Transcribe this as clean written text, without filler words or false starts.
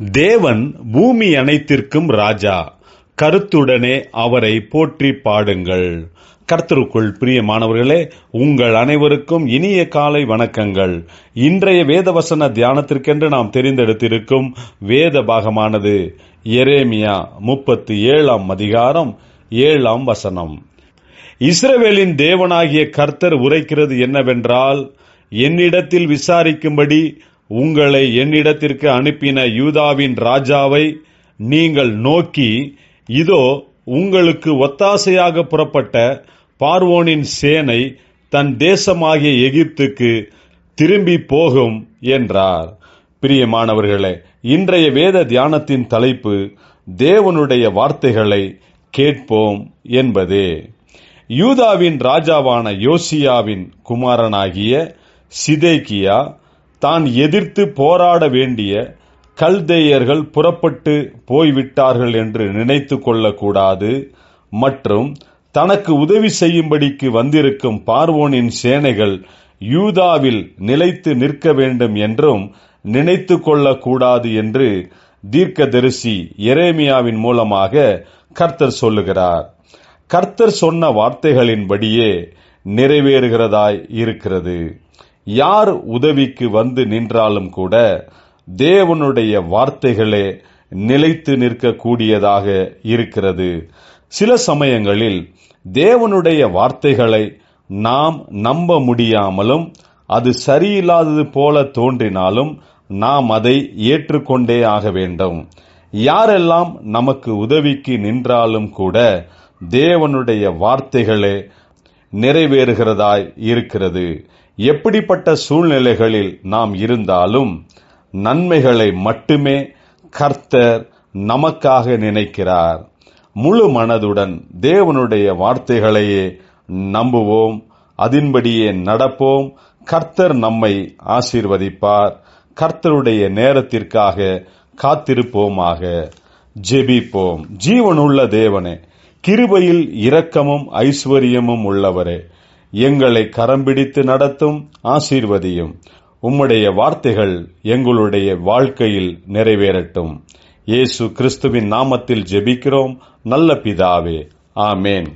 தேவன் பூமி அனைத்திற்கும் ராஜா, கருத்துடனே அவரை போற்றி பாடுங்கள். கர்த்தருக்குள் பிரியமானவர்களே, உங்கள் அனைவருக்கும் இனிய காலை வணக்கங்கள். இன்றைய வேதவசன தியானத்திற்கென்று நாம் தெரிந்தெடுத்திருக்கும் வேத பாகமானது எரேமியா 37 அதிகாரம் 7 இஸ்ரவேலின் தேவனாகிய கர்த்தர் உரைக்கிறது என்னவென்றால், என்னிடத்தில் விசாரிக்கும்படி உங்களை என்னிடத்திற்கு அனுப்பின யூதாவின் ராஜாவை நீங்கள் நோக்கி, இதோ உங்களுக்கு ஒத்தாசையாக புறப்பட்ட பார்வோனின் சேனை தன் தேசமாகிய எகிப்துக்கு திரும்பி போகும் என்றார். பிரியமானவர்களே, இன்றைய வேத தியானத்தின் தலைப்பு தேவனுடைய வார்த்தைகளை கேட்போம் என்பதே. யூதாவின் ராஜாவான யோசியாவின் குமாரனாகிய சிதேக்கியா தான் எதிர்த்து போராட வேண்டிய கல்தேயர்கள் புறப்பட்டு போய்விட்டார்கள் என்று நினைத்து கொள்ளக்கூடாது, மற்றும் தனக்கு உதவி செய்யும்படிக்கு வந்திருக்கும் பார்வோனின் சேனைகள் யூதாவில் நிலைத்து நிற்க வேண்டும் என்றும் நினைத்து கொள்ளக்கூடாது என்று தீர்க்கதரிசி எரேமியாவின் மூலமாக கர்த்தர் சொல்லுகிறார். கர்த்தர் சொன்ன வார்த்தைகளின்படியே நிறைவேறுகிறதாய் இருக்கிறது. யார் உதவிக்கு வந்து நின்றாலும் கூட தேவனுடைய வார்த்தைகளே நிலைத்து நிற்கக்கூடியதாக இருக்கிறது. சில சமயங்களில் தேவனுடைய வார்த்தைகளை நாம் நம்ப முடியாமலும், அது சரியில்லாதது போல தோன்றினாலும் நாம் அதை ஏற்றுக்கொண்டே ஆக வேண்டும். யாரெல்லாம் நமக்கு உதவிக்கு நின்றாலும் கூட தேவனுடைய வார்த்தைகளே நிறைவேறுகிறதாய் இருக்கிறது. எப்படிப்பட்ட சூழ்நிலைகளில் நாம் இருந்தாலும் நன்மைகளை மட்டுமே கர்த்தர் நமக்காக நினைக்கிறார். முழு மனதுடன் தேவனுடைய வார்த்தைகளையே நம்புவோம், அதின்படியே நடப்போம். கர்த்தர் நம்மை ஆசீர்வதிப்பார். கர்த்தருடைய நேரத்திற்காக காத்திருப்போமாக. ஜெபிப்போம். ஜீவனுள்ள தேவனே, கிருபையில் இரக்கமும் ஐஸ்வர்யமும் உள்ளவரே, எங்களை கரம் பிடித்து நடத்தும், ஆசீர்வதியும். உம்முடைய வார்த்தைகள் எங்களுடைய வாழ்க்கையில் நிறைவேறட்டும். இயேசு கிறிஸ்துவின் நாமத்தில் ஜெபிக்கிறோம் நல்ல பிதாவே, ஆமேன்.